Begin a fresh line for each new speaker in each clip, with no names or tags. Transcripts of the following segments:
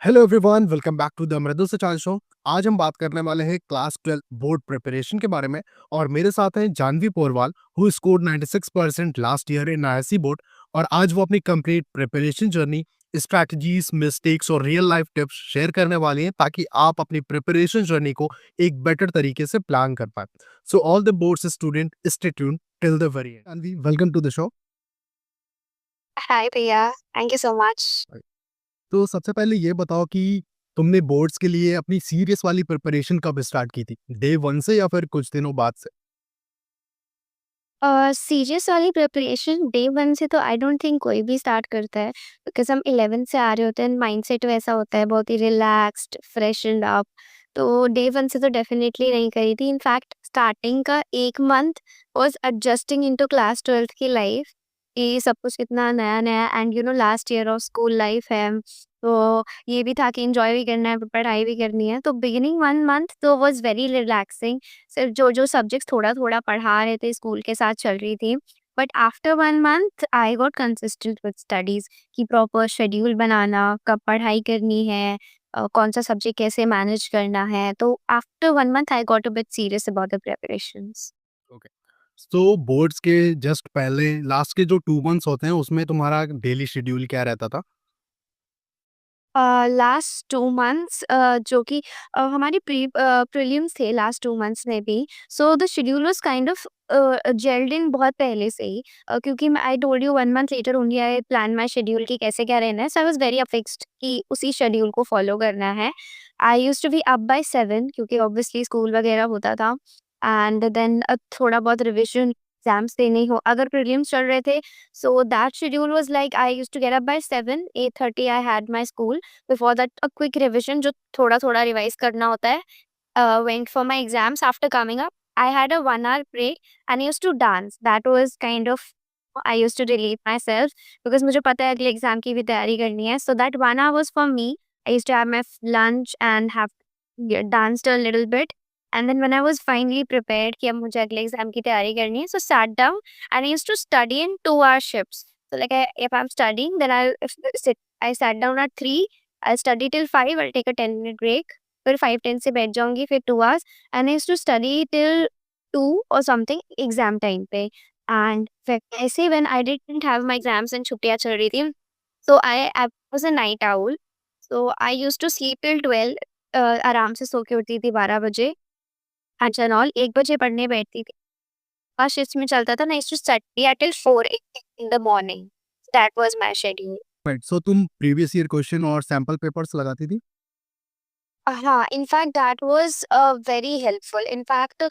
Hello everyone, welcome back to the Mridu से चांद show. आज हम बात करने वाले हैं क्लास 12 बोर्ड प्रिपरेशन के बारे में। और मेरे साथ हैं Janhvi Porwal, who scored 96% last year in ISC board. और आज वो अपनी complete preparation journey, strategies, mistakes और रियल लाइफ टिप्स शेयर करने वाली हैं, ताकि आप अपनी प्रिपरेशन जर्नी को एक बेटर तरीके से प्लान कर पाए। So all the boards student, stay tuned till the very end. Janvi, welcome to the show.
Hi भैया, थैंक यू सो मच।
तो सबसे पहले ये बताओ कि तुमने बोर्ड्स के लिए अपनी सीरियस वाली प्रिपरेशन कब स्टार्ट की थी? डे 1 से या फिर कुछ दिनों बाद से?
सीरियस वाली प्रिपरेशन डे 1 से तो आई डोंट थिंक कोई भी स्टार्ट करता है, बिकॉज़ हम 11th से आ रहे होते हैं, माइंडसेट वैसा होता है, बहुत ही रिलैक्स्ड, फ्रेशन्ड अप। तो डे 1 से तो डेफिनिटली नहीं करी थी। इनफैक्ट स्टार्टिंग का 1 month was adjusting into class 12th की लाइफ, कि सब कुछ कितना नया-नया and last year of school life है। तो ये भी था कि एन्जॉय भी करना है, पढ़ाई भी करनी है। तो बिगिनिंग 1 मंथ तो वाज़ वेरी रिलैक्सिंग। सिर्फ जो सब्जेक्ट्स थोड़ा-थोड़ा पढ़ा रहे थे, स्कूल के साथ चल रही थी। But after 1 month I got consistent with studies, कि प्रॉपर शेड्यूल बनाना, कब पढ़ाई करनी है, कौन-सा सब्जेक्ट कैसे मैनेज करना है। तो after 1 month I got a bit serious about the preparations.
Okay. तो बोर्ड्स के जस्ट पहले लास्ट के जो 2 मंथ्स होते हैं, उसमें तुम्हारा डेली शेड्यूल क्या रहता था?
लास्ट 2 मंथ्स, जो कि हमारी प्रीलिम्स थे लास्ट 2 मंथ्स में भी। So the schedule was kind of jelled in बहुत पहले से ही, क्योंकि I told you 1 month later only I plan my schedule कि कैसे क्या रहना है। So I was very fixed कि उसी शेड्यूल को फॉलो करना है। I used to be up by 7, क्योंकि ऑब्वियसली स्कूल वगैरह होता था। एंड देन थोड़ा बहुत रिविज़न, एग्ज़ाम्स देने हो, अगर प्रीलिम्स चल रहे थे, so that schedule was like I used to get up by 7, 8:30 I had my school. Before that, a quick revision जो थोड़ा-थोड़ा रिवाइज करना होता है. Went for my exams. After coming up, I had a 1 hour break and I used to dance. That was kind of, I used to relieve myself because मुझे पता है अगले exam की भी तैयारी करनी है. So that 1 hour was for me. I used to have my lunch and have danced a little bit. And then when I was finally prepared कि अब मुझे अगले एग्जाम की तैयारी करनी है, so sat down and I used to study in 2 hour shifts. So like if I'm studying, then I sat down at 3. I'll study till 5. I'll take a 10-minute break. फिर 5-10 से बैठ जाऊँगी, फिर 2 hours and I used to study till 2 or something exam time पे। And फिर ऐसे when I didn't have my exams and छुट्टियाँ चल रही थी, so I was a night owl. So I used to sleep till 12, आराम से सो के उठती थी 12 बजे एंड ऑल, 1 बजे पढ़ने बैठती थी। फर्स्ट शिफ्ट में चलता था ना, I used to study till 4 in the morning. That was my schedule.
Right, so तुम प्रीवियस ईयर क्वेश्चन और सैंपल पेपर्स लगाती थी?
हाँ, in fact that was very helpful. In fact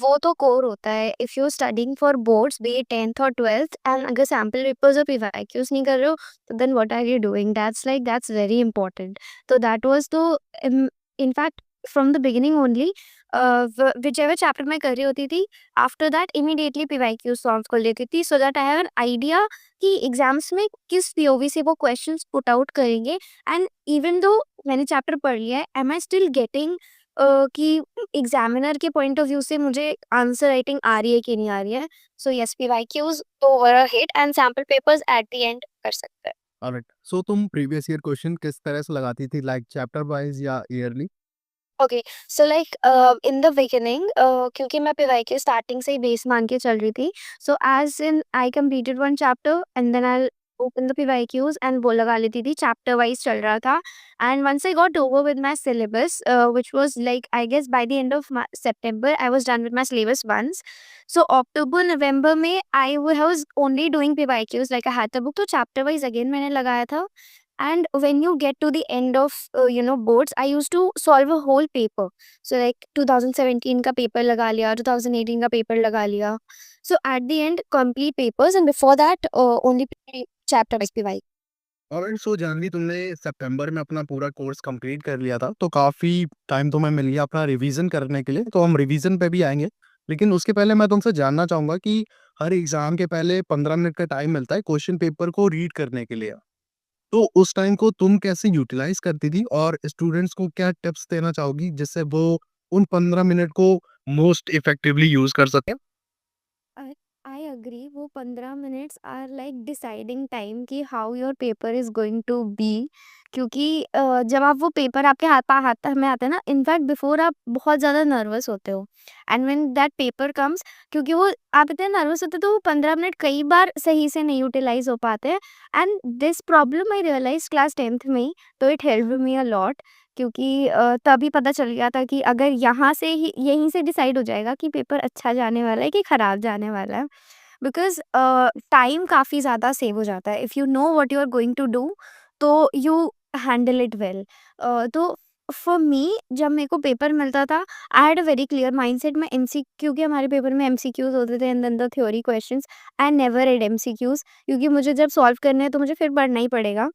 वो तो कोर होता है, if you are studying for boards, be it 10th और 12th, एंड अगर सैंपल पेपर्स और पीवाईक्यूज़ नहीं कर रहे हो, तो then what are you doing? That's very important. तो दैट वाज़ तो in fact from the beginning only, whichever chapter मैं कर रही होती थी, after that immediately PYQs solve कर लेती थी, so that I have an idea कि एग्जाम्स में किस पीओवी से वो क्वेश्चंस पुट आउट करेंगे। एंड इवन दो मैंने चैप्टर पढ़ लिया है, एम आई स्टिल गेटिंग कि एग्जामिनर के पॉइंट ऑफ व्यू से मुझे आंसर राइटिंग आ रही है कि नहीं आ रही है। सो यस, पीवाईक्यूज तो were a hit and sample papers at the end कर सकते हैं।
ऑलराइट, सो तुम प्रीवियस ईयर क्वेश्चन किस तरह से लगाती थी, लाइक चैप्टर वाइज या yearly?
Okay, so like in the beginning, क्योंकि मैं पीवाईक्यू स्टार्टिंग से ही बेस मान के चल रही थी, so as in I completed one chapter and then I open the PYQs and वो लगा लेती थी, चैप्टर वाइज चल रहा था। And once I got over with my syllabus, which was like I guess by the end of September, I was done with my syllabus once. So October November में I was only doing PYQs, like I had the book, तो chapter wise again मैंने लगाया था। And when you get to the end of boards, I used to solve a whole paper. So like 2017 का paper लगा लिया, 2018 का paper लगा लिया. So at the end, complete papers, and before that, only chapter wise PY.
Alright, so Janvi, तुमने सितंबर में अपना पूरा कोर्स कंप्लीट कर लिया था, तो काफ़ी टाइम तुम्हें मिल गया अपना रिवीजन करने के लिए। तो हम रिवीजन पे भी आएंगे, लेकिन उसके पहले मैं तुमसे जानना चाहूँगा कि हर एग्ज़ाम के पहले 15 मिनट का टाइम मिलता है क्वेश्चन पेपर को रीड करने के लिए। तो उस टाइम को तुम कैसे यूटिलाइज़ करती थी, और स्टूडेंट्स को क्या टिप्स देना चाहोगी जिससे वो उन 15 मिनट को मोस्ट इफेक्टिवली यूज़ कर सकें?
I I agree. वो 15 minutes are like deciding time कि how your paper is going to be. क्योंकि जब आप वो पेपर आपके हाथ में आता है ना, इनफैक्ट बिफोर आप बहुत ज़्यादा नर्वस होते हो and when that paper comes, क्योंकि वो आप इतने नर्वस होते हो तो वो 15 मिनट कई बार सही से नहीं यूटिलाइज़ हो पाते हैं। And this problem I realise class 10th में ही, तो it helped me a lot, क्योंकि तभी पता चल गया था कि अगर यहाँ से ही यहीं से डिसाइड हो जाएगा कि पेपर अच्छा जाने वाला है कि खराब जाने वाला है। बिकॉज़ टाइम काफ़ी ज़्यादा सेव हो जाता है। If you know what you are going to do, तो यू हैंडल इट वेल। तो फॉर मी जब मेरे को पेपर मिलता था, I had a very clear mindset. मैं एमसी क्योंकि हमारे पेपर में एमसीक्यूज़ होते थे and then the theory questions. I never read MCQs, क्योंकि मुझे जब सॉल्व करने हैं तो मुझे फिर पढ़ना ही पड़ेगा।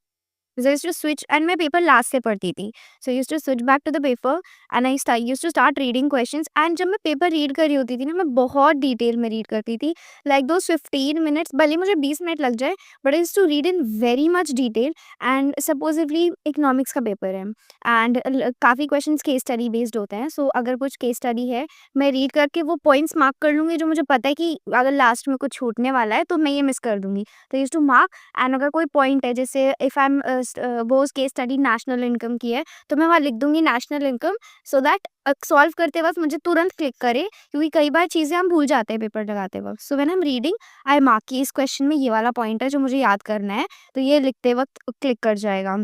So I used to switch and मैं पेपर लास्ट से पढ़ती थी। So I used to switch back to the paper and I used to start reading questions, and जब मैं पेपर रीड कर रही होती थी ना, मैं बहुत डिटेल में रीड करती थी। लाइक दोज़ 15 मिनट्स, भले ही मुझे 20 मिनट लग जाए, but I used to read in very much detail. And supposedly economics का पेपर है एंड काफ़ी क्वेश्चंस केस स्टडी बेस्ड होते हैं। सो अगर कुछ केस स्टडी है, मैं रीड करके वो पॉइंट्स मार्क कर लूँगी जो मुझे पता है कि अगर लास्ट में कुछ छूटने वाला है तो मैं ये मिस कर दूँगी। तो I used to mark. And अगर कोई पॉइंट है, जैसे इफ आई एम वो केस स्टडी नेशनल इनकम की है, तो मैं वहाँ लिख दूंगी national income, so that solve करते वक्त मुझे तुरंत क्लिक करे, क्योंकि कई बार चीज़ें हम भूल जाते हैं पेपर लगाते वक्त। So when I am reading, I mark कि इस क्वेश्चन में ये वाला पॉइंट है जो मुझे याद करना है, तो ये लिखते वक्त क्लिक कर जाएगा।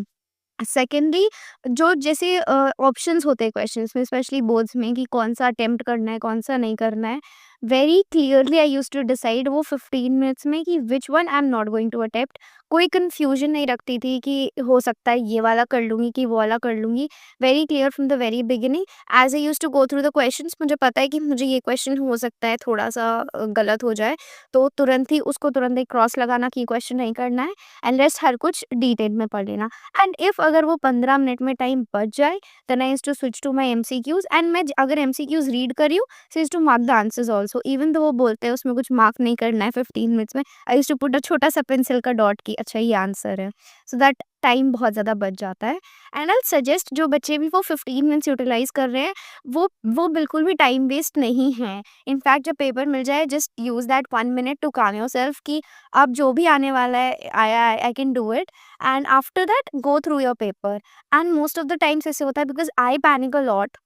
सेकेंडली, जो जैसे ऑप्शंस होते हैं क्वेश्चंस में, स्पेशली बोर्ड्स में, कि कौन सा अटेम्प्ट करना है, कौन सा नहीं करना है, very clearly I used to decide वो 15 मिनट्स में कि which one I am not going to attempt. कोई कंफ्यूजन नहीं रखती थी कि हो सकता है ये वाला कर लूँगी कि वो वाला कर लूँगी। Very clear from the very beginning. As I used to go through the questions, मुझे पता है कि मुझे ये क्वेश्चन हो सकता है थोड़ा-सा गलत हो जाए, तो तुरंत ही उसको तुरंत एक क्रॉस लगाना कि क्वेश्चन नहीं करना है, एंड रेस्ट हर कुछ डिटेल में पढ़ लेना। एंड इफ अगर वो 15 मिनट में टाइम बच जाए, then I used to switch to my MCQs, and मैं अगर एमसीक्यूज़ रीड कर रही हूँ, so used to mark the answers also, even though वो बोलते हैं उसमें कुछ मार्क नहीं करना है 15 मिनट्स में, I used to put a छोटा सा पेंसिल का डॉट कि अच्छा ये आंसर है, सो दैट टाइम बहुत ज़्यादा बच जाता है। एंड आई सजेस्ट जो बच्चे भी वो 15 मिनट्स यूटिलाइज कर रहे हैं, वो बिल्कुल भी टाइम वेस्ट नहीं है। इनफैक्ट जब पेपर मिल जाए, just use that 1 minute to calm yourself कि अब जो भी आने वाला है, I can do it, and after that go through your paper. And most of the times ऐसे होता है, because I panic a lot.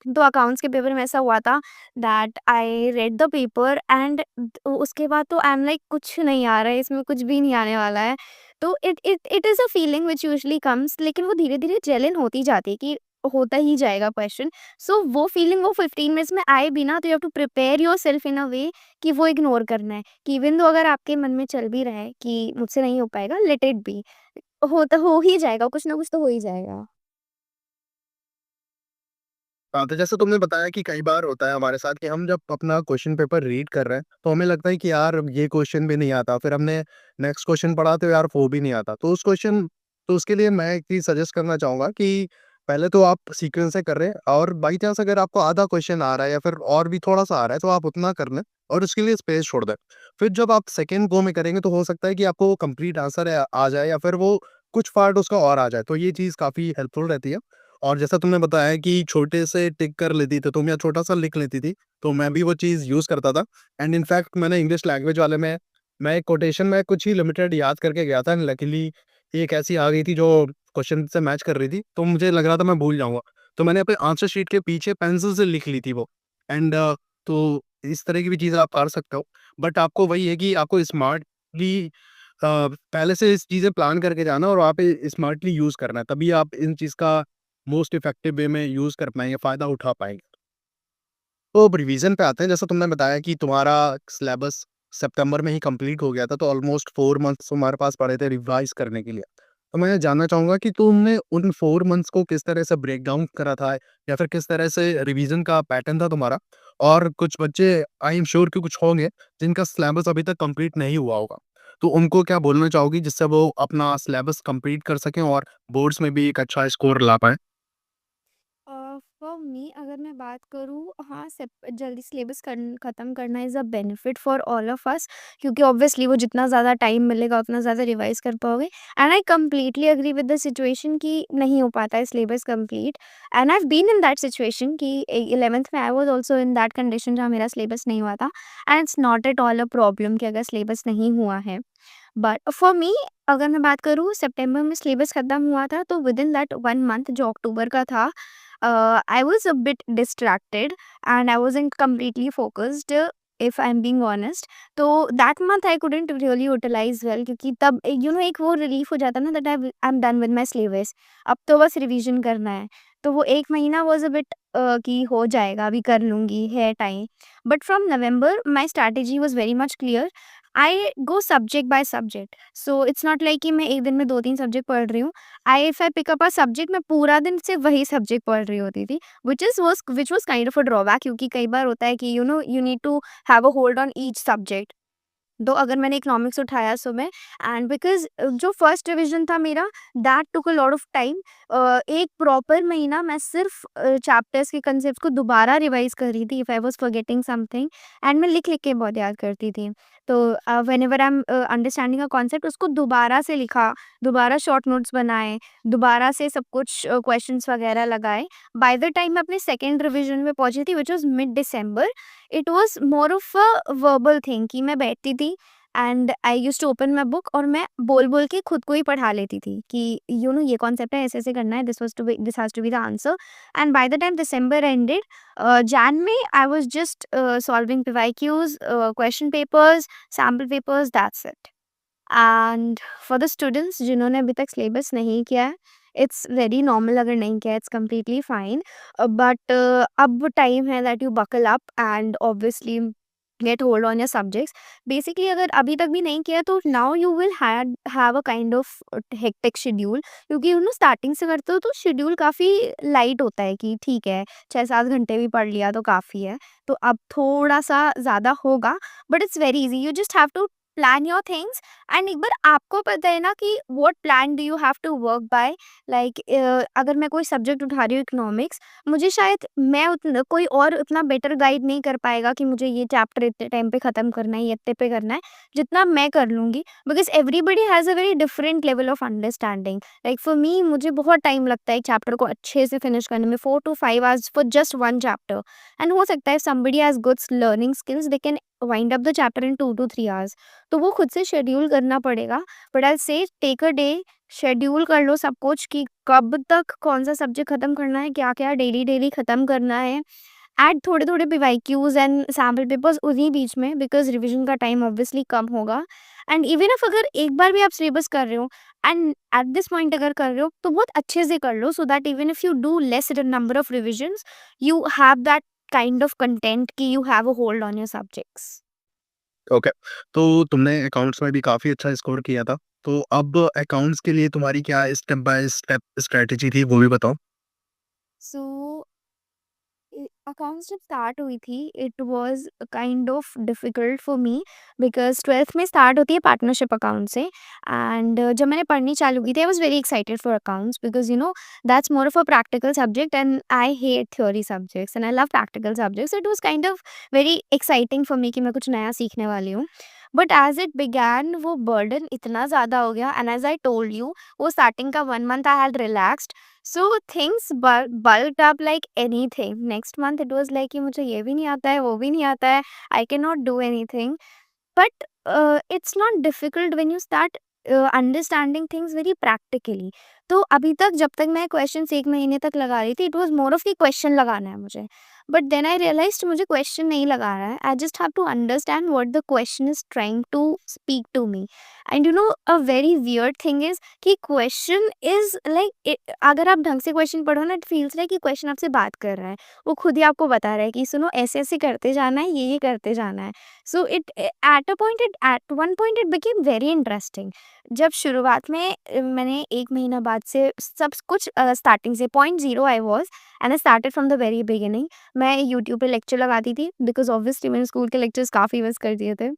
तो अकाउंट्स के पेपर में ऐसा हुआ था that I read the paper and उसके बाद तो आई एम लाइक कुछ नहीं आ रहा है, इसमें कुछ भी नहीं आने वाला है। तो it is a feeling which usually comes, लेकिन वो धीरे-धीरे जेलन होती जाती है कि होता ही जाएगा क्वेश्चन। सो वो फीलिंग वो 15 मिनट्स में आए भी ना, तो you have to prepare yourself in a way कि वो इग्नोर करना है, कि इवन दो अगर आपके मन में चल भी रहा है कि मुझसे नहीं हो पाएगा, लेट इट बी। हो ही जाएगा, कुछ ना कुछ तो हो ही जाएगा।
हाँ, तो जैसे तुमने बताया कि कई बार होता है हमारे साथ कि हम जब अपना क्वेश्चन पेपर रीड कर रहे हैं, तो हमें लगता है कि यार ये क्वेश्चन भी नहीं आता। फिर हमने नेक्स्ट क्वेश्चन पढ़ा तो यार वो भी नहीं आता। तो उसके लिए मैं एक चीज़ सजेस्ट करना चाहूँगा कि पहले तो आप सीक्वेंस से कर रहे हैं, और बाई चांस अगर आपको आधा क्वेश्चन आ रहा है या फिर और भी थोड़ा-सा आ रहा है, तो आप उतना कर लें और उसके लिए स्पेस छोड़ दें। फिर जब आप सेकंड गो में करेंगे, तो हो सकता है कि आपको कंप्लीट आंसर आ जाए या फिर वो कुछ पार्ट उसका और आ जाए। तो ये चीज़ काफ़ी हेल्पफुल रहती है। और जैसा तुमने बताया कि छोटे से टिक कर लेती थी तुम या छोटा-सा लिख लेती थी, तो मैं भी वो चीज़ यूज़ करता था। एंड इनफैक्ट मैंने इंग्लिश लैंग्वेज वाले में मैं एक कोटेशन में कुछ ही लिमिटेड याद करके गया था, एंड लकीली एक ऐसी आ गई थी जो क्वेश्चन से मैच कर रही थी, तो मुझे लग रहा था मैं भूल जाऊँगा। तो मैंने अपने आंसर शीट के पीछे पेंसिल से लिख ली थी वो। एंड तो इस तरह की भी चीज़ें आप कर सकते हो। बट आपको वही है कि आपको स्मार्टली पहले से इस चीज़ें प्लान करके जाना और वहाँ पे स्मार्टली यूज़ करना है, तभी आप इन चीज़ का मोस्ट इफेक्टिव वे में यूज़ कर पाएँगे, फ़ायदा उठा पाएँगे। तो अब रिवीजन पे आते हैं। जैसा तुमने बताया कि तुम्हारा सिलेबस सितंबर में ही कंप्लीट हो गया था, तो ऑलमोस्ट 4 मंथ्स तुम्हारे पास पड़े थे रिवाइज़ करने के लिए। तो मैं जानना चाहूँगा कि तुमने उन 4 मंथ्स को किस तरह से ब्रेक डाउन करा था, या फिर किस तरह से रिवीजन का पैटर्न था तुम्हारा? और कुछ बच्चे, आई एम श्योर कि कुछ होंगे जिनका सिलेबस अभी तक कंप्लीट नहीं हुआ होगा। तो उनको क्या बोलना चाहोगी जिससे वो अपना सिलेबस कंप्लीट कर सकें और बोर्ड्स में भी एक अच्छा स्कोर ला पाएँ?
फॉर मी अगर मैं बात करूँ, हाँ, जल्दी सिलेबस ख़त्म करना is a benefit for all of us, क्योंकि ऑब्वियसली वो जितना ज़्यादा टाइम मिलेगा उतना ज़्यादा रिवाइज कर पाओगे। And I completely agree with the situation कि नहीं हो पाता है syllabus complete. And I have been in that situation कि 11th में I was also in that condition जहाँ मेरा सिलेबस नहीं हुआ था। And it's not at all a problem कि अगर सिलेबस नहीं हुआ है। बट फॉर मी, अगर मैं बात करूँ सितंबर में सिलेबस खत्म हुआ था, तो विद इन दैट 1 मंथ जो अक्टूबर का था, I was a bit distracted and I wasn't completely focused, if I am being honest. तो that month I couldn't really utilize well, क्योंकि तब एक वो रिलीफ हो जाता है ना, that I am done with my syllabus, अब तो बस रिवीजन करना है। तो वो 1 महीना वाज़ अ बिट कि हो जाएगा, अभी कर लूँगी, है time. But from November my strategy was very much clear. I go subject by subject, so it's not like कि मैं एक दिन में 2-3 सब्जेक्ट पढ़ रही हूँ। I if I pick up a subject, मैं पूरा दिन सिर्फ वही सब्जेक्ट पढ़ रही होती थी, which was kind of a drawback, क्योंकि कई बार होता है कि you need to have a hold on each subject. तो अगर मैंने इकोनॉमिक्स उठाया सुबह, एंड बिकॉज़ जो फर्स्ट रिवीजन था मेरा, that took a lot of time. एक प्रॉपर महीना मैं सिर्फ चैप्टर्स के कंसेप्ट को दोबारा रिवाइज कर रही थी, if I was forgetting something, and मैं लिख लिख के बहुत याद करती थी। तो whenever I am understanding a concept, उसको दोबारा से लिखा, दोबारा शॉर्ट नोट्स बनाए, दोबारा से सब कुछ क्वेश्चंस वगैरह लगाए। बाय द टाइम मैं अपने सेकंड रिवीजन में पहुंची थी, which was mid December, it was more of a verbal thing, कि मैं बैठती थी and I used to open my book, और मैं बोल बोल के खुद को ही पढ़ा लेती थी कि ये कॉन्सेप्ट है, ऐसे ऐसे करना है, this has to be the answer. And by the time December ended, Jan में I was just solving PYQs, question papers, sample papers, that's it. And for the students जिन्होंने अभी तक सिलेबस नहीं किया है, इट्स वेरी नॉर्मल, अगर नहीं किया, इट्स कम्प्लीटली फाइन। बट अब टाइम है that you buckle up and obviously get hold on your subjects. Basically अगर अभी तक भी नहीं किया, तो now you will have a kind of hectic schedule, क्योंकि स्टार्टिंग से करते हो तो शेड्यूल काफ़ी लाइट होता है, कि ठीक है 6-7 घंटे भी पढ़ लिया तो काफ़ी है। तो अब थोड़ा सा ज़्यादा होगा, but it's very easy, you just have to plan your things. And एक बार आपको पता है ना कि what plan do you have to work by, like अगर मैं कोई सब्जेक्ट उठा रही हूँ इकोनॉमिक्स, मुझे शायद मैं उतना कोई और उतना बेटर गाइड नहीं कर पाएगा कि मुझे ये चैप्टर इतने टाइम पे खत्म करना है, ये इतने पे करना है, जितना मैं कर लूँगी, because everybody has a very different level of understanding. Like for me, मुझे बहुत टाइम लगता है एक चैप्टर को अच्छे से फिनिश करने में, 4 to 5 hours for just one chapter. And हो सकता है somebody has good learning skills, they can wind up the chapter in 2 to 3 hours। तो वो खुद से शेड्यूल करना पड़ेगा। बट आई से टेक अ डे, शेड्यूल कर लो सब कुछ, कि कब तक कौन सा सब्जेक्ट खत्म करना है, क्या क्या डेली डेली खत्म करना है। ऐड थोड़े थोड़े पीवाईक्यूज एंड सैम्पल पेपर्स उन्हीं बीच में, बिकॉज रिविजन का टाइम ऑब्वियसली कम होगा। एंड इवन इफ अगर एक बार भी आप सिलेबस कर रहे हो, एंड एट दिस पॉइंट अगर कर रहे हो, तो बहुत अच्छे से कर लो, so that even if you do less number of revisions, you have that kind of content कि you have a hold on your subjects।
Okay, तो तुमने अकाउंट्स में भी काफ़ी अच्छा स्कोर किया था, तो अब अकाउंट्स के लिए तुम्हारी क्या स्टेप बाय स्टेप स्ट्रैटेजी थी, वो भी बताओ?
So अकाउंट्स जब स्टार्ट हुई थी, it was kind of difficult for me, because twelfth में स्टार्ट होती है पार्टनरशिप अकाउंट से। एंड जब मैंने पढ़नी चालू की थी, I was very excited for accounts, because that's more of a practical subject, and I hate theory subjects and I love practical subjects. It was kind of very exciting for me कि मैं कुछ नया सीखने वाली हूँ। But as it began, वो burden इतना ज़्यादा हो गया, and as I told you, वो स्टार्टिंग का 1 month I had relaxed, so things bulked up like anything। Next month it was like कि मुझे ये भी नहीं आता है, वो भी नहीं आता है, I can not do anything. But it's not difficult when you start understanding things very practically. तो अभी तक जब तक मैं क्वेश्चन 1 महीने तक लगा रही थी, इट वाज मोर ऑफ कि क्वेश्चन लगाना है मुझे। बट देन आई रियलाइज्ड मुझे क्वेश्चन नहीं लगाना है, I just have to understand what the question is trying to speak to me. And a very weird thing is कि क्वेश्चन इज लाइक, अगर आप ढंग से क्वेश्चन पढ़ो ना, इट फील्स लाइक कि क्वेश्चन आपसे बात कर रहा है, वो खुद ही आपको बता रहा है कि सुनो, ऐसे ऐसे करते जाना है, ये करते जाना है। So it at one point it became very interesting. जब शुरुआत में मैंने 1 महीना बाद से सब कुछ स्टार्टिंग से .0 I was, and I started from the very beginning. मैं यूट्यूब पे लेक्चर लगाती थी, बिकॉज ऑब्वियसली मैंने स्कूल के लेक्चर्स काफ़ी मिस कर दिए थे।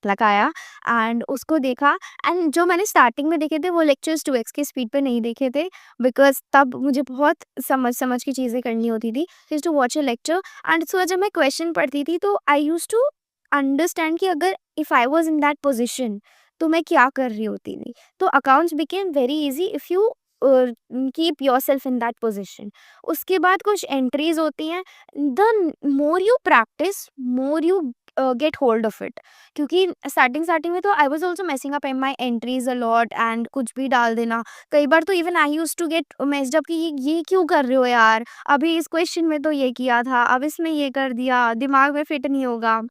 लगाया एंड उसको देखा, एंड जो मैंने स्टार्टिंग में देखे थे वो लेक्चर्स 2x की स्पीड पे नहीं देखे थे, बिकॉज तब मुझे बहुत समझ समझ की चीज़ें करनी होती थी, to watch a lecture. And so जब मैं क्वेश्चन पढ़ती थी, तो आई यूज टू अंडरस्टैंड कि अगर if I was in that position, तो मैं क्या कर रही होती थी। तो accounts became very easy if you keep your self in that position. उसके बाद कुछ एंट्रीज होती हैं, the more you practise, more you get hold of it, क्योंकि स्टार्टिंग स्टार्टिंग में तो I was also messing up in my entries a lot and कुछ भी डाल देना। कई बार तो even I used to get messed up कि ये क्यों कर रहे हो यार, अभी इस क्वेश्चन में तो ये किया था, अब इसमें ये कर दिया, दिमाग में फिट नहीं होगा।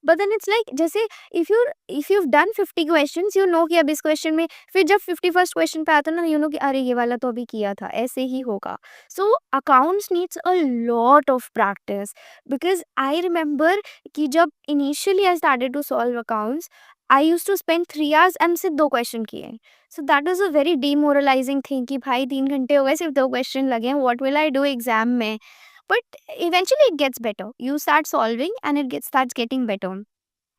बट देन इट्स लाइक जैसे if you done 50 questions, you know कि अब इस क्वेश्चन में, फिर जब 51st क्वेश्चन पे आता है ना, यू नो कि अरे ये वाला तो अभी किया था, ऐसे ही होगा। सो accounts needs a lot of practice, because I remember कि जब initially I started to solve accounts, I used to spend 3 hours and सिर्फ 2 क्वेश्चन किए। So that was a very demoralizing thing कि भाई 3 घंटे हो गए, सिर्फ 2 क्वेश्चन लगे हैं, what will I do exam में? But eventually it gets better, you start solving and it gets starts getting better.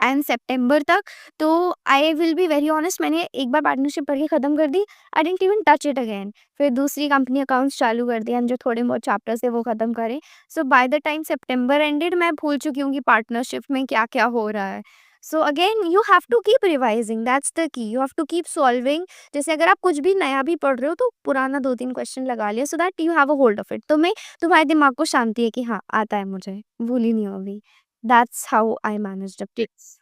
And सितंबर तक तो I will be very honest, मैंने एक बार पार्टनरशिप पढ़ के खत्म कर दी, I didn't even touch it again. फिर दूसरी कंपनी अकाउंट्स चालू कर दिए एंड जो थोड़े बहुत चैप्टर्स थे वो खत्म करे। So by the time September ended, मैं भूल चुकी हूँ कि पार्टनरशिप में क्या क्या हो रहा है। So again you have to keep revising, that's the key, you have to keep solving. जैसे अगर आप कुछ भी नया भी पढ़ रहे हो तो पुराना 2-3 क्वेश्चन लगा लिया, so that you have a hold of it, तो मैं, तुम्हारे दिमाग को शांति है कि हाँ आता है, मुझे भूल ही नहीं हो अभी। That's how I manage the tips.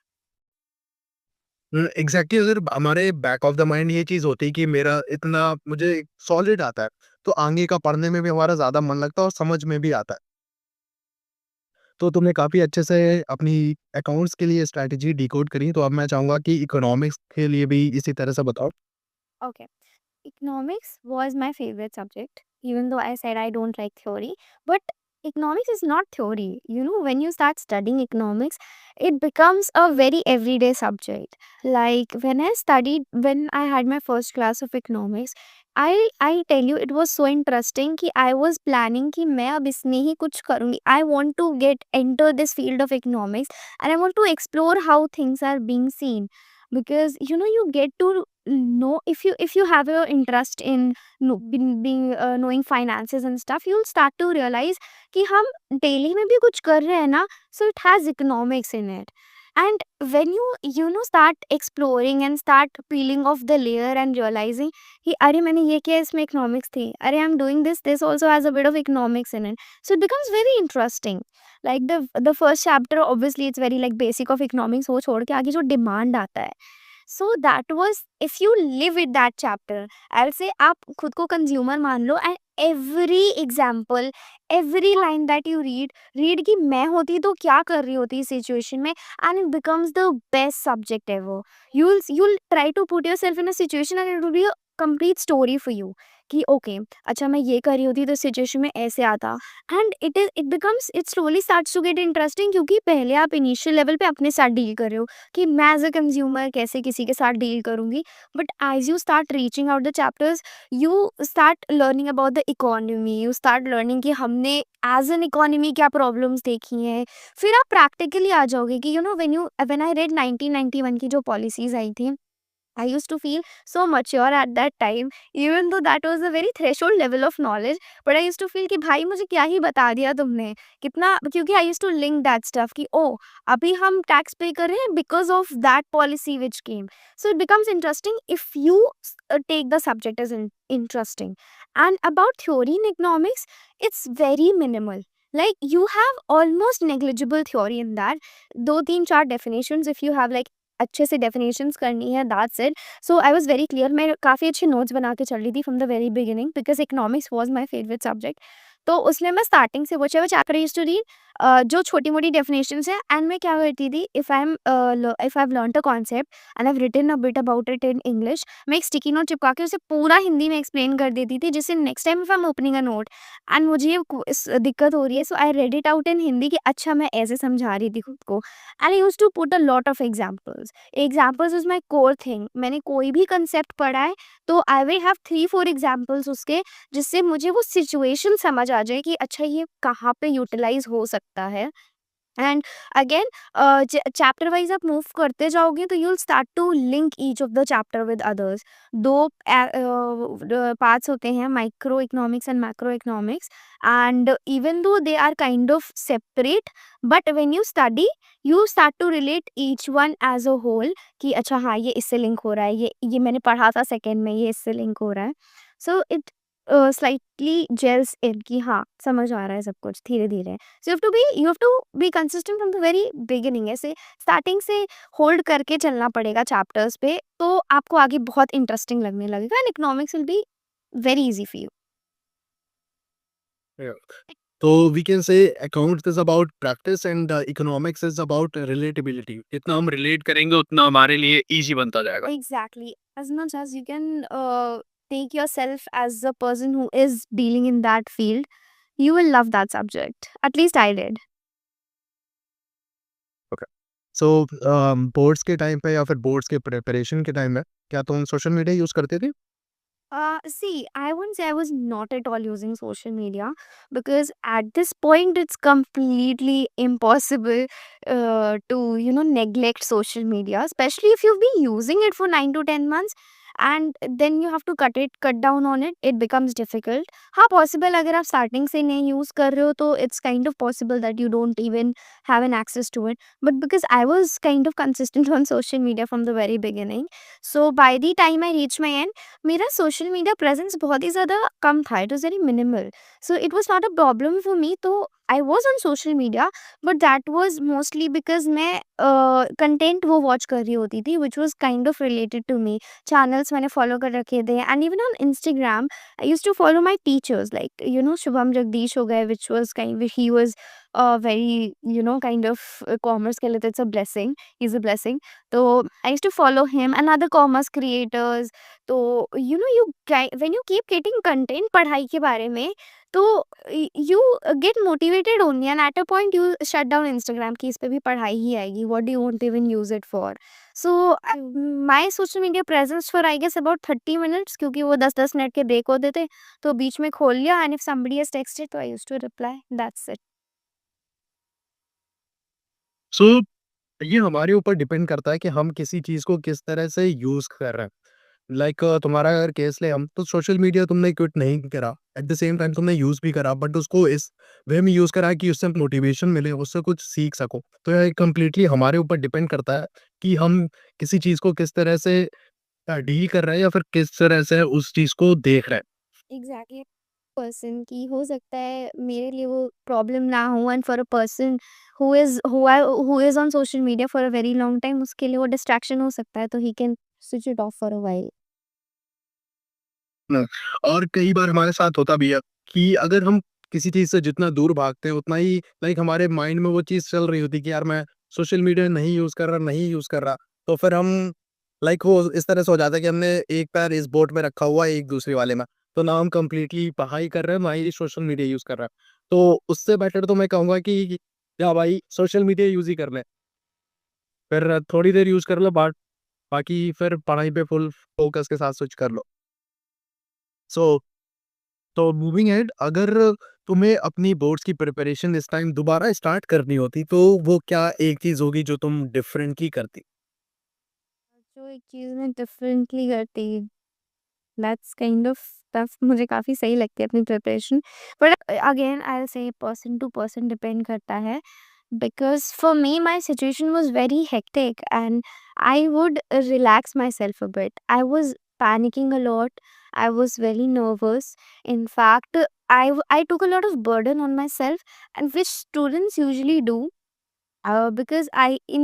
Exactly, अगर हमारे बैक ऑफ द माइंड ये चीज़ होती है कि मेरा इतना मुझे सॉलिड आता है, तो आगे का पढ़ने में भी हमारा ज़्यादा मन लगता है और समझ में भी आता है। तो तुमने काफ़ी अच्छे से अपनी अकाउंट्स के लिए स्ट्रैटेजी डिकोड करी, तो अब मैं चाहूँगा कि इकोनॉमिक्स के लिए भी इसी तरह से बताओ।
Okay. Economics was my favorite subject, even though I said I don't like theory. But economics is not theory. You know, when you start studying economics, it becomes a very everyday subject. Like when I had my first class of economics, I tell you, it was so interesting कि I was planning कि मैं अब इसमें ही कुछ करूँगी. I want to get enter this field of economics and I want to explore how things are being seen, because you know you get to know, if you have your interest in being knowing finances and stuff, you'll start to realize कि हम daily में भी कुछ कर रहे हैं ना, so it has economics in it. And when you know start exploring and start peeling off the layer and realizing कि अरे मैंने ये किया, इसमें economics थी, अरे I'm doing this also has a bit of economics in it, so it becomes very interesting. Like the first chapter, obviously it's very like basic of economics, वो छोड़ के आगे जो demand आता है, so that was, if you live with that chapter, I'll say आप खुद को consumer मान लो, and every example, every line that you read कि मैं होती तो क्या कर रही होती इस situation में, and it becomes the best subject ever. You'll try to put yourself in a situation and it will be a complete story for you कि ओके, अच्छा मैं ये कर रही होती तो सिचुएशन में ऐसे आता, and it slowly starts to get interesting, क्योंकि पहले आप इनिशियल लेवल पे अपने साथ डील कर रहे हो कि मैं एज अ कंज्यूमर कैसे किसी के साथ डील करूंगी, but as you start reaching out the chapters, you start learning about the economy, you start learning कि हमने एज एन इकोनॉमी क्या प्रॉब्लम्स देखी हैं। फिर आप प्रैक्टिकली आ जाओगे कि you know when I read 1991 की जो पॉलिसीज आई थी, I used to feel so mature at that time, even though that was a very threshold level of knowledge. But I used to feel कि भाई मुझे क्या ही बता दिया तुमने, कितना, क्योंकि I used to link that stuff कि ओ अभी हम टैक्स पे कर रहे हैं because of that policy which came. So it becomes interesting if you take the subject as interesting. And about theory in economics, it's very minimal. Like you have almost negligible theory in that. 2-3-4 definitions if you have like अच्छे से definitions करनी है, that's it. So I was very clear, मैं काफ़ी अच्छे notes बना के चल रही थी from the very beginning, because economics was my favourite subject. तो उसमें मैं स्टार्टिंग से whatever chapter I used to read, जो छोटी-मोटी डेफिनेशंस हैं, एंड मैं क्या करती थी, if I have learned a concept and I have written a bit about it in English, मैं एक स्टिकी नोट चिपका के उसे पूरा हिंदी में एक्सप्लेन कर देती थी, जिससे next time if I am opening a note and मुझे ये दिक्कत हो रही है, so I read it out in Hindi कि अच्छा मैं ऐसे समझा रही थी खुद को, and I used to put a lot of examples. Examples is my core thing, मैंने कोई भी कंसेप्ट पढ़ा है तो आई विल हैव 3-4 एग्जाम्पल्स उसके, जिससे मुझे वो सिचुएशन समझ आ जाए कि अच्छा ये कहाँ पे यूटिलाइज हो सकता है। एंड अगेन चैप्टर वाइज आप मूव करते जाओगे तो you'll start to link each of the chapter with others. 2 parts होते हैं, microeconomics and macroeconomics, and even though they are kind of separate, but when you study you start to relate each one as a whole कि अच्छा हाँ ये इससे link हो रहा है, ये मैंने पढ़ा था सेकेंड में, ये इससे लिंक हो रहा है। So it slightly gels in कि हाँ, समझ आ रहा है सब कुछ धीरे-धीरे। So you have to be consistent from the very beginning. ऐसे स्टार्टिंग से होल्ड करके चलना पड़ेगा चैप्टर्स पे, तो आपको आगे बहुत इंटरेस्टिंग लगने लगेगा and economics will be very easy for you.
Yeah. तो we can say accounts is about practice and economics is about relatability. जितना हम रिलेट करेंगे उतना हमारे लिए इजी बनता जाएगा।
Exactly. As much as you can take yourself as a person who is dealing in that field, you will love that subject. At least I did.
Okay. So boards के time पे या फिर boards के preparation के time में क्या तुम social media use करते थे?
See, I wouldn't say I was not at all using social media because at this point it's completely impossible to neglect social media, especially if you've been using it for 9 to 10 months and then you have to cut down on it. It becomes difficult. हाँ, possible अगर आप starting से नहीं use कर रहे हो तो it's kind of possible that you don't even have an access to it. But because I was kind of consistent on social media from the very beginning, so by the time I reached my end, मेरा social media presence बहुत ही ज़्यादा कम था, it was very minimal, so it was not a problem for me. तो I was on social media but that was mostly because मैं content वो watch कर रही होती थी which was kind of related to me. Channels मैंने follow कर रखे थे and even on Instagram I used to follow my teachers like Shubham Jagdish हो गए which was kind he was very kind of commerce के लिए तो it's a blessing, he is a blessing. तो I used to follow him and other commerce creators. तो when you keep getting content पढ़ाई के बारे में तो you get motivated only and at a point you shut down Instagram कि इस पे भी पढ़ाई ही आएगी, what do you want to even use it for. So my social media presence for I guess about 30 minutes, क्योंकि वो 10-10 minute के ब्रेक होते थे, तो बीच में खोल लिया and if somebody has texted तो I used to reply, that's it.
So ये हमारे ऊपर डिपेंड करता है कि हम किसी चीज़ को किस तरह से यूज़ कर रहे हैं। लाइक तुम्हारा अगर केस ले हम, तो सोशल मीडिया तुमने क्विट नहीं करा, एट द सेम टाइम तुमने यूज़ भी करा, बट उसको इस वे में यूज़ करा कि उससे मोटिवेशन मिले, उससे कुछ सीख सको। तो ये कंप्लीटली हमारे ऊपर डिपेंड करता है कि हम किसी चीज़ को किस तरह से डील कर रहे हैं या फिर किस तरह से उस चीज़ को देख रहे हैं।
एग्जैक्टली। पर्सन की हो सकता है मेरे लिए वो प्रॉब्लम ना हो and for a person who is on social media for a very long time उसके लिए वो डिस्ट्रैक्शन हो सकता है, तो he can switch it of for a while.
न और कई बार हमारे साथ होता भी है कि अगर हम किसी चीज़ से जितना दूर भागते हैं, उतना ही लाइक हमारे माइंड में वो चीज़ चल रही होती है कि यार मैं सोशल मीडिया नहीं यूज़ कर रहा, नहीं यूज़ कर रहा। तो फिर हम लाइक वो इस तरह से हो जाता है कि हमने एक पैर इस बोट में रखा हुआ है, एक दूसरे वाले में। तो ना हम कंप्लीटली पढ़ाई कर रहे हैं, ना ही सोशल मीडिया यूज़ कर रहे हैं। तो उससे बेटर तो मैं कहूँगा कि या भाई सोशल मीडिया यूज़ ही कर लें। फिर थोड़ी देर यूज़ कर लो, बाकी फिर पढ़ाई पे फुल फ़ोकस के साथ स्विच कर लो। सो तो मूविंग अहेड, अगर तुम्हें अपनी बोर्ड्स की प्रिपरेशन इस टाइम दोबारा स्टार्ट करनी होती, तो वो क्या एक चीज़ होगी जो तुम डिफरेंटली करती?
जो एक चीज़ मैं डिफरेंटली करती, दैट्स काइंड ऑफ टफ, मुझे काफ़ी सही लगती है अपनी preparation, but again I will say person to person depend करता है। Because for me, my situation was very hectic and I would relax myself a bit. I was panicking a lot. I was very nervous. In fact, I took a lot of burden on myself, and which students usually do. Because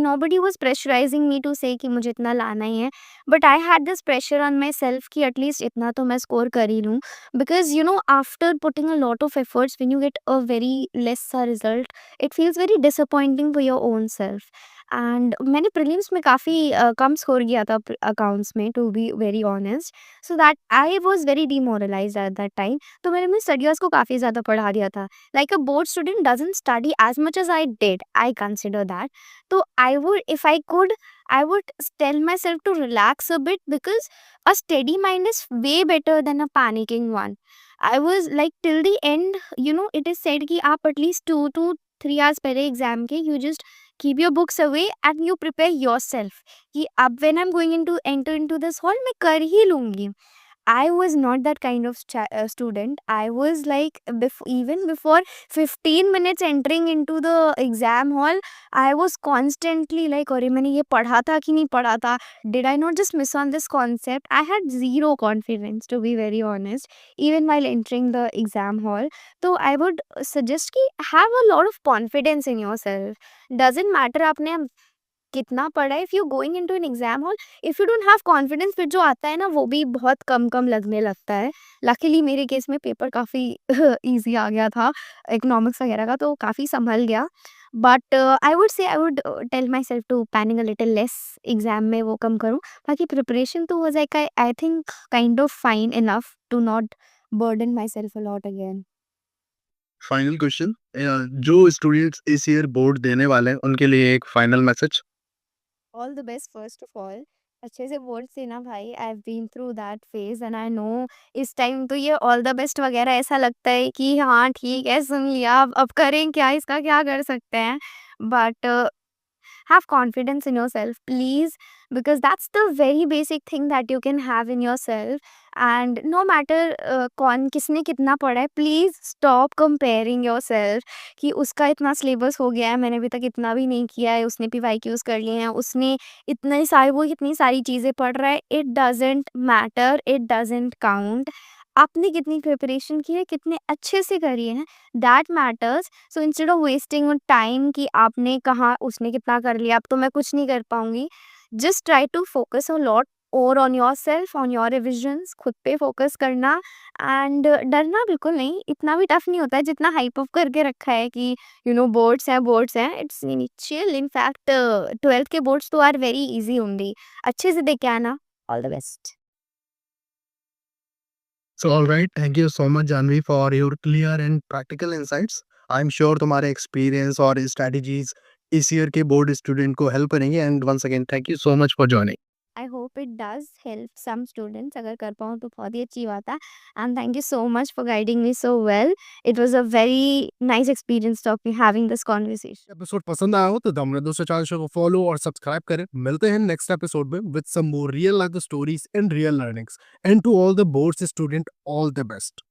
nobody was pressurizing me to say कि मुझे इतना लाना ही है, but I had this pressure on myself कि at least इतना तो मैं score कर ही लूँ, because after putting a lot of efforts when you get a very lesser result it feels very disappointing for your own self। and मैंने prelims में काफ़ी कम score किया था accounts में, to be very honest, so that I was very demoralized at that time। तो मैंने अपने studies को काफ़ी ज़्यादा बढ़ा दिया था, like a board student doesn't study as much as I did, I consider that। So I would, if I could, I would tell myself to relax a bit, because a steady mind is way better than a panicking one। I was like till the end, it is said कि आप at least 2 to 3 hours पहले exam के you just keep your books away and you prepare yourself कि अब when I'm going into enter into this hall मैं कर ही लूँगी। I was not that kind of student. I was like, even before 15 minutes entering into the exam hall, I was constantly like, अरे मैंने ये पढ़ा था कि नहीं पढ़ा था? Did I not just miss on this concept? I had zero confidence, to be very honest, even while entering the exam hall. So I would suggest कि have a lot of confidence in yourself. Doesn't matter आपने कितना पढ़ा है, if you going into an exam hall, if you don't have confidence, फिर जो आता है ना वो भी बहुत कम लगने लगता है। लकीली मेरे केस में पेपर काफ़ी ईज़ी आ गया था, इकोनॉमिक्स वगैरह का, तो काफ़ी संभल गया। But I would say I would tell my self to panic a little less, exam में वो कम करूँ। बाकी प्रिपरेशन तो was like I think kind of fine enough to not burden my self a lot again.
Final question, जो students इस year board देने वाले हैं उनके लिए एक final message.
All the best first of all. अच्छे से बोर्ड्स देना भाई, I have been through that phase and I know इस टाइम तो ये ऑल द बेस्ट वगैरह ऐसा लगता है कि हाँ ठीक है, सुन लिया, अब करें क्या, इसका क्या कर सकते हैं। But have confidence in yourself, please, because that's the very basic thing that you can have in yourself. And no matter कौन किसने कितना पढ़ा है, प्लीज स्टॉप कंपेयरिंग योरसेल्फ कि उसका इतना सिलेबस हो गया है, मैंने अभी तक इतना भी नहीं किया है, उसने पीवाईक्यूज कर लिए हैं, उसने इतने सारे वो इतनी सारी चीज़ें पढ़ रहा है। It doesn't matter, it doesn't count. आपने कितनी प्रिपरेशन की है, कितने अच्छे से करी है, that matters. So instead of wasting time कि आपने कहा उसने कितना कर लिया, अब तो मैं कुछ नहीं कर पाऊंगी, just try to focus a lot और on yourself, on your revisions, खुद पे फोकस करना। एंड डरना बिल्कुल नहीं, इतना भी टफ नहीं होता है जितना हाइप अप करके रखा है कि बोर्ड्स हैं, बोर्ड्स हैं। It's chill, in fact 12th के बोर्ड्स तो आर वेरी इजी ओनली। अच्छे से देख के आना। All the best.
So alright, thank you so much Janvi for your clear and practical insights. I am sure तुम्हारे एक्सपीरियंस और स्ट्रेटजीज इस ईयर के बोर्ड स्टूडेंट को हेल्प करेंगे। And once again thank you so much for joining.
I hope it does help some students, अगर कर पाऊँ तो बहुत ही अच्छी बात है। And thank you so much for guiding me so well. It was a very nice experience talking having this conversation.
Episode पसंद आया हो तो द अमृत चैनल शो को फॉलो और सब्सक्राइब करें। मिलते हैं नेक्स्ट एपिसोड में with some more real life stories and real learnings. And to all the boards student, all the best.